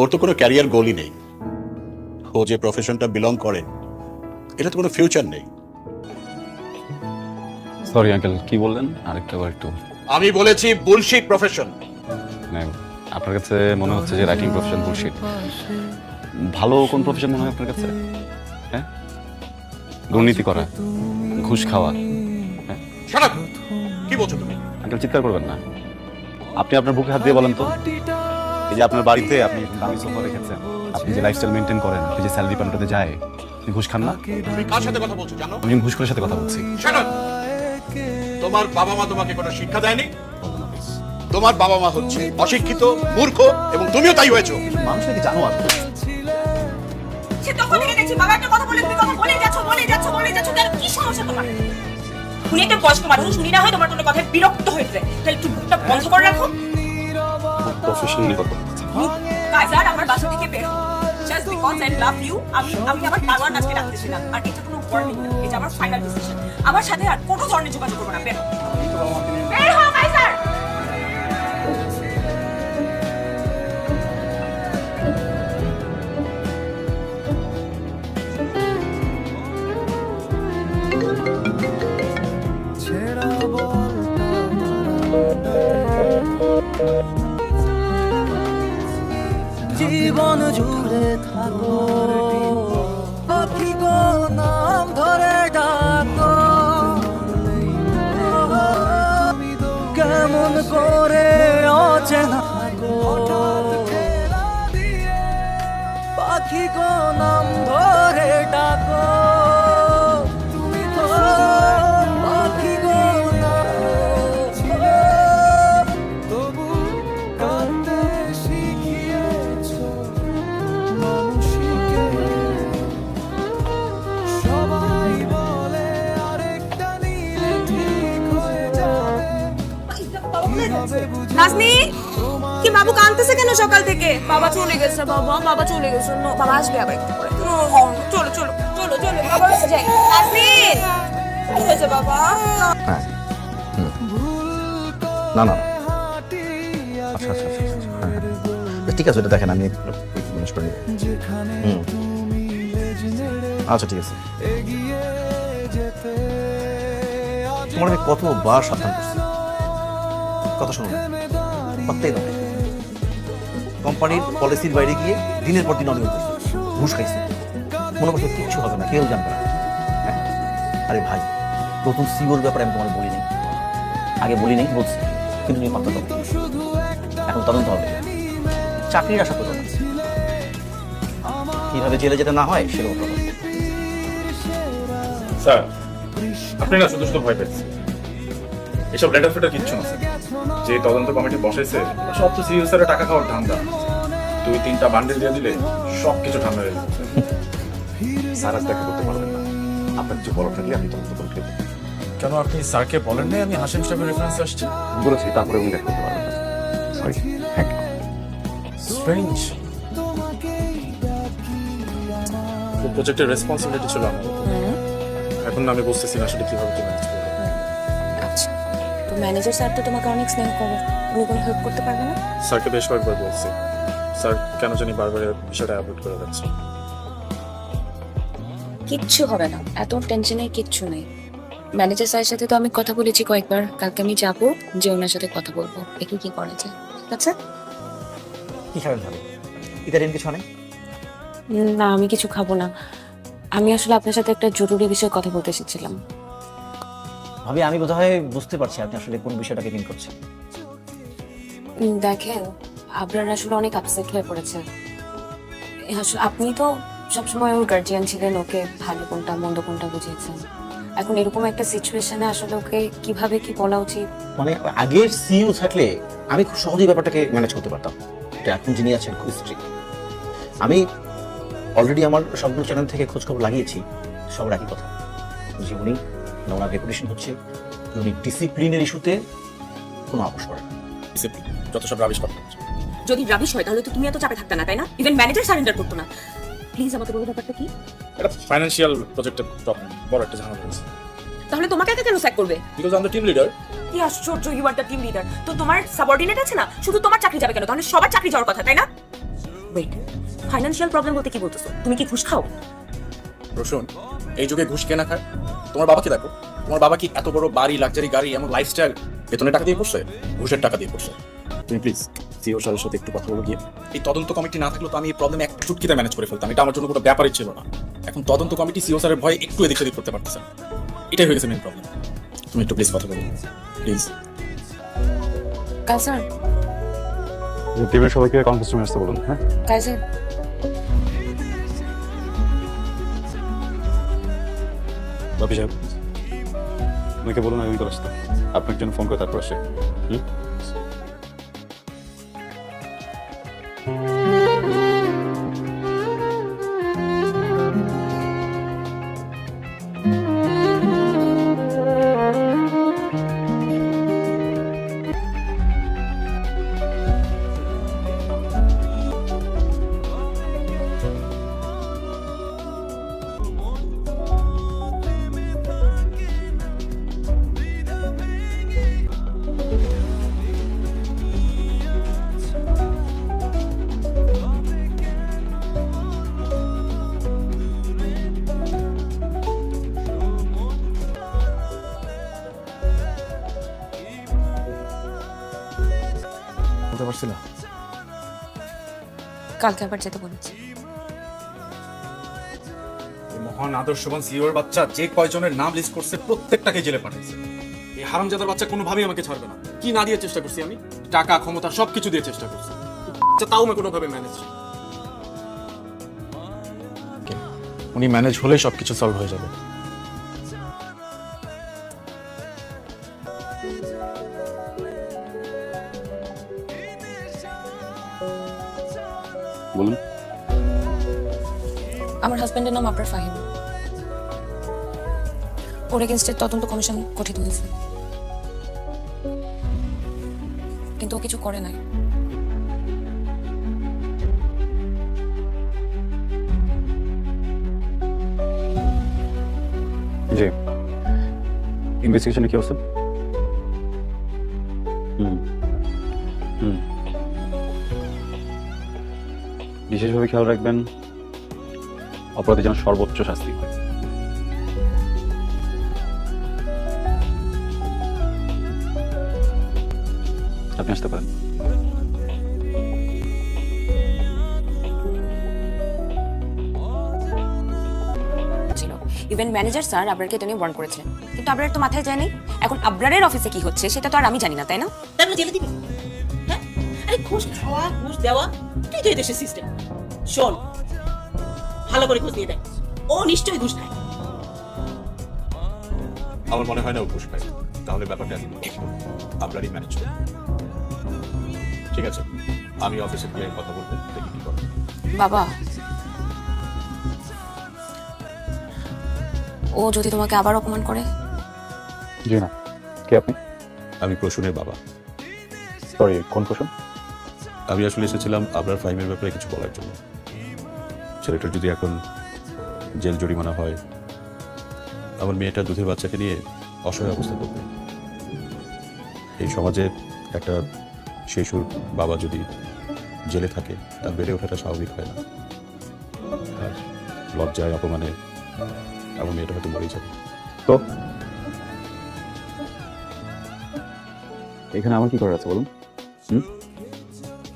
ওর তো কোনো ক্যারিয়ার গোলই নেই। ও যে প্রফেশনটা বিলং করে এটা তো কোনো ফিউচার নেই। সরি আঙ্কেল, কি বললেন আরেকটা বার একটু। আমি বলেছি বুলশিট প্রফেশন। মানে আপনার কাছে মনে হচ্ছে যে রাইটিং প্রফেশন বুলশিট। ভালো কোন প্রফেশন মনে হয় আপনার কাছে? হ্যাঁ, দুর্নীতি করা, ঘুষ খাওয়া। হ্যাঁ, শাট আপ! কি বলছো তুমি? আঙ্কেল চিৎকার করবেন না। আপনি আপনার বুকে হাত দিয়ে বলেন তো, এই যে আপনার বাড়িতে আপনি দামি সোফা রেখেছেন, আপনি যে লাইফস্টাইল মেনটেন করেন, আপনি যে স্যালারি পান ওটাতে যায়, আপনি ঘুষ খান না? তুমি কার সাথে কথা বলছো জানো? আমি ঘুষখোরের সাথে কথা বলছি। Shut up! তোমার বাবা মা তোমাকে কোনো শিক্ষা দেয়নি। তোমার বাবা মা হচ্ছে অশিক্ষিত, মূর্খ এবং তুমিও তাই হয়েছো। মানুষকে কি জানো? আর সে তখন থেকে দেখছি বাবা একটা কথা বলে তুমি কথা বলে যাচ্ছ তার কি সমস্যা তোমার? উনি একটা বয়স্ক মানুষ, উনি না হয় তোমার কোনো কথায় বিরক্ত হয়েছে, তাহলে একটু মুখটা বন্ধ করে রাখো। প্রফেশনালি কথা কাইজার আমার বাসা থেকে বের হও। Just because I love you আমি আমার দারোয়ান আজকে ডাকতেছিলাম, আর এটা কোনো ওয়ার্নিং না, এটা আমার ফাইনাল ডিসিশন। আমার সাথে আর কোনো ধরনের যোগাযোগ করবে না, বের হও। বের হও কাইজার। জীবন জুড়ে থাকো, পাখি গো নাম ধরে ডাকো, কেমন করে অচেনা থাকো, পাখি গো নাম ধরে ডাকো, তুমি তো পাখি গো তবু কাঁদতে শিখিয়েছো মানুষকে। সবাই বলে আরেকটা নিলে ঠিক হয়ে যায়, কিভাবে বুঝি নাজনি কি বাবু কাঁদতেছে কেন সকাল থেকে? বাবা চলে গেছে, বাবা চলে গেছে। বাবা আসবে আবার একটু পরে। চলো চলো চলো চলো বাবা যাই। নাজনিন কি হয়েছে বাবা? হ্যাঁ, না না, আচ্ছা আচ্ছা আচ্ছা আচ্ছা, হ্যাঁ হ্যাঁ। ঠিক আছে, এটা দেখেন আমি ম্যানেজ করে নেব। আচ্ছা ঠিক আছে। তোমার আমি কতবার সাবধান করছি, কথা শোনো না, প্রত্যেক দিন কোম্পানির পলিসির বাইরে গিয়ে দিনের পর দিন অনিয়ম করছে, ঘুষ খাইছে, মনে করছো কিচ্ছু হবে না, কেউ জানবে না। হ্যাঁ, আরে ভাই, নতুন সিওর ব্যাপারে আমি তোমার বলি নাই, আগে বলি নাই বলছি, কিন্তু তুমি পাত্তা দাও। এখন তদন্ত হবে, চাকরির আশা করো না, কিভাবে জেলে যেতে না হয় সেরকম তদন্ত। স্যার, আপনি না শুধু শুধু ভয় পেয়েছেন। এসব লেটার ফেটার কিচ্ছু না স্যার। যে তদন্ত কমিটি বসাইছে সব তো সিইও স্যারের টাকা খাওয়ার ধান্দা। 2-3টা বান্ডেল দিয়ে দিলে সব কিছু ঠান্ডা হয়ে যাবে। স্যার আজ দেখা করতে পারবেন না, আপনার কিছু বড় থাকলে আমি তদন্ত করে দেবো। কেন আপনি স্যারকে বলেন নাই আমি হাসিম সাহেবের রেফারেন্সে আসছি? বলেছি, তারপরে উনি দেখা করতে পারবেন না। Sorry, thank you. স্ট্রেঞ্জ। প্রজেক্টের রেসপন্সিবিলিটি ছিল আমার উপর। এখন না আমি বুঝতেছি না আসলে কিভাবে কি ম্যানেজ করবো। আচ্ছা, তো ম্যানেজার স্যার তো তোমাকে অনেক স্নেহ করে, উনি কোনো হেল্প করতে পারবে না? স্যারকে বেশ কয়েকবার বলছি, স্যার কেন জানি বারবার এই বিষয়টা অ্যাভয়েড করে যাচ্ছে। কিচ্ছু হবে না, এত টেনশনের কিচ্ছু নেই। ম্যানেজার স্যারের সাথে তো আমি কথা বলেছি কয়েকবার, কালকে আমি যাবো, যে ওনার সাথে কথা বলবো, দেখি কি করা যায়। ঠিক আছে? কি খাবেন ভালো? ইতালিয়ান কিছু নেই? না, আমি কিছু খাবো না। আমি আসলে আপনার সাথে একটা জরুরি বিষয়ে কথা বলতে এসেছিলাম। ভাবি, আমি বোধহয় বুঝতে পারছি আপনি আসলে কোন বিষয়টাকে মিন করছেন। দেখেন, আবরার আসলে অনেক আপসেট হয়ে পড়েছে। আসলে আপনি তো সবসময় ওর গার্জিয়ান ছিলেন, ওকে ভালো কোনটা মন্দ কোনটা বুঝিয়েছেন। এখন এরকম একটা সিচুয়েশনে আসলে ওকে কিভাবে কি বলা উচিত? মানে আগের সিইও থাকলে আমি খুব সহজেই ব্যাপারটাকে ম্যানেজ করতে পারতাম, এটা এখন যিনি আছেন খুব স্ট্রিক্ট। আমি অলরেডি আমার সবগুলো চ্যানেল থেকে খোঁজ খবর লাগিয়েছি, সবার একই কথা যে উনি, ওনার রেপুটেশন হচ্ছে উনি ডিসিপ্লিনের ইস্যুতে কোনো আপোষ করেন না। যত সব রাবিশ কথা হচ্ছে। যদি রাবিশ হয় তাহলে তো তুমি এত চাপে থাকতে না, তাই না? ইভেন ম্যানেজার সারেন্ডার করতো না। প্লিজ আমাকে বলো ব্যাপারটা কি? এটা ফাইন্যান্সিয়াল প্রজেক্টের প্রবলেম, বড় একটা ঝামেলা হয়েছে। তাহলে তোমাকে একা কেন স্যাক করবে? Because I am the team leader. কি আশ্চর্য, you are the team leader. তো তোমার সাবঅর্ডিনেট আছে না, শুধু তোমার চাকরি যাবে কেন? তাহলে সবার চাকরি যাওয়ার কথা, তাই না? ওয়েট, ফাইন্যান্সিয়াল প্রবলেম বলতে কি বলতেছো? তুমি কি ঘুষ খাও? রসুন, এই যুগে ঘুষ কে না খায়? তোমার বাবাকে দেখো, তোমার বাবা কি এত বড় বাড়ি, লাক্সারি গাড়ি, এমন লাইফস্টাইল বেতনের টাকা দিয়ে করছে? ঘুষের টাকা দিয়ে করছে। তুমি প্লিজ সিও স্যারের সাথে একটু কথা বলে গিয়ে, এই তদন্ত কমিটি না থাকলেও তো আমি এই প্রবলেম এক চুটকিতে ম্যানেজ করে ফেলতাম। এটা আমার জন্য কোনো ব্যাপারই ছিল না। এখন তদন্ত কমিটি সিও স্যারের ভয়ে একটু এদিক সেদিক করতে পারতেছে না। এটাই হয়ে গেছে মেন প্রবলেম। তুমি একটু প্লিজ কথা বলো, প্লিজ। কাইসার, টিমের সবাইকে কনফারেন্স রুমে আসতে বলুন। হ্যাঁ, কাইসার, বাপি সাহেব, ওনাকে বলুন আমি করে আসতে। আপনার জন্য ফোন করে তারপর আসে। বলতে পারছি না। কালকে আবার যেতে বলেছি। এই মহান আদর্শবান সিওর বাচ্চা যে কয়জনের নাম লিস্ট করছে প্রত্যেকটাকে জেলে পাঠাইছে। এই হারামজাদার বাচ্চা কোনোভাবেই আমাকে ছাড়বে না। কি না দিয়ে চেষ্টা করছি আমি? টাকা, ক্ষমতা সবকিছু দিয়ে চেষ্টা করছি, তাও আমি কোনোভাবে ম্যানেজ। উনি ম্যানেজ হলে সবকিছু সলভ হয়ে যাবে। বলুন। আমার হাজবেন্ডের নাম আবরার ফাহিম। ওর এগেনস্টে তদন্ত কমিশন গঠিত হয়েছে, কিন্তু ও কিছু করে নাই। জি, ইনভেস্টিগেশনে কি অবস্থা? হুম হুম বিশেষভাবে খেয়াল রাখবেন অপরাধী যেন সর্বোচ্চ শাস্তি হয়। আপনি আসতে পারেন। ছিল ইভেন্ট ম্যানেজার স্যার আবরারকে এটা নিয়ে ওয়ার্ন করেছিলেন, কিন্তু আবরার তো মাথায় যায়নি। এখন আবরারের অফিসে কি হচ্ছে সেটা তো আর আমি জানি না, তাই না? তারপরে জেলে দিবি? হ্যাঁ, আরে ঘুষ খাওয়া, ঘুষ দেওয়া, তুই তো এই দেশের সিস্টেম। শোন, ভালো করে খোঁজ নিয়ে দেখ, ও নিশ্চয়ই ঘুষ খায়। আমার মনে হয় না ও ঘুষ পায়। তাহলে ব্যাপারটা আপনারই ম্যানেজ করুন। ঠিক আছে, আমি অফিসে গিয়ে কথা বলবো, দেখি কি করে। বাবা, ও যদি তোমাকে আবার অপমান করে? জি না। কে আপনি? আমি প্রসূনের বাবা। সরি, কোন প্রশ্ন? আমি আসলে এসেছিলাম আবরার ফাহিমের ব্যাপারে কিছু বলার জন্য। ছেলেটার যদি এখন জেল জরিমানা হয়, আমার মেয়েটা দুধের বাচ্চাকে নিয়ে অসহায় অবস্থা করবে। এই সমাজে একটা শিশুর বাবা যদি জেলে থাকে, তার বেড়ে ওঠাটা স্বাভাবিক হয় না। আর লজ্জায়, অপমানে আমার মেয়েটা হয়তো মরেই যাবে। তো এখানে আমার কি করার আছে বলুন?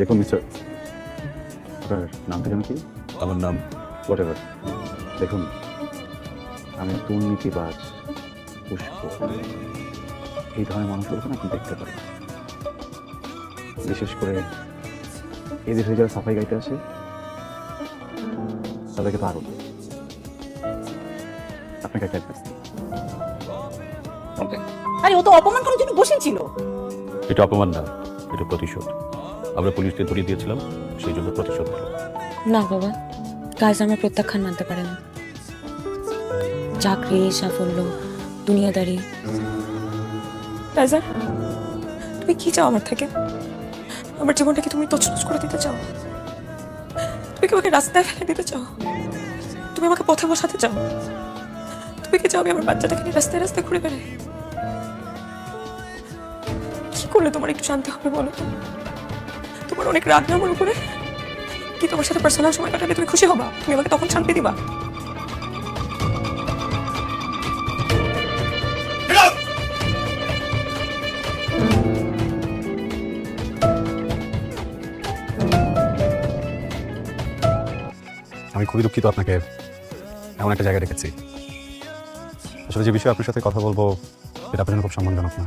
দেখুন মিস্টার, আপনার নামটা যেন কি? আমার নাম হোয়াট এভার। দেখুন, আমি দুর্নীতিবাজ, পুষ্প, এই ধরনের মানুষগুলো আপনি দেখতে পারেন। বিশেষ করে এদের হয়ে যারা সাফাই গাইতে আসে তাদেরকে পারো না। আপনাকে একটা অ্যাডভাইস। আরে ও তো অপমান করার জন্য বসেছিল। এটা অপমান না, এটা প্রতিশোধ। আমরা পুলিশকে ধরিয়ে দিয়েছিলাম, সেই জন্য প্রতিশোধ নিল। না বাবা, কাজ আমার প্রত্যাখ্যান মানতে পারে না। চাকরি, সাফল্য, দুনিয়াদারি। রাজা, তুমি কি চাও আমার থেকে? আমার জীবনটাকে তুমি তছনছ করে দিতে চাও? তুমি কি আমাকে রাস্তায় ফেলে দিতে চাও? তুমি আমাকে পথে বসাতে চাও? তুমি কি চাও আমি আমার বাচ্চাটাকে নিয়ে রাস্তায় রাস্তায় ঘুরে বেড়াই? কি করলে তোমার একটু শান্তি হবে বলো তো? তোমার অনেক রাগ না আমার উপরে? কি তোমার সাথে পার্সোনাল সময় কাটালে তুমি খুশি হবা? তুমি আমাকে তখন শান্তি দিবা? আমি খুবই দুঃখিত আপনাকে এমন একটা জায়গায় রেখেছি। আসলে যে বিষয়ে আপনার সাথে কথা বলবো এটা আপনার জন্য খুব সম্মানজনক না।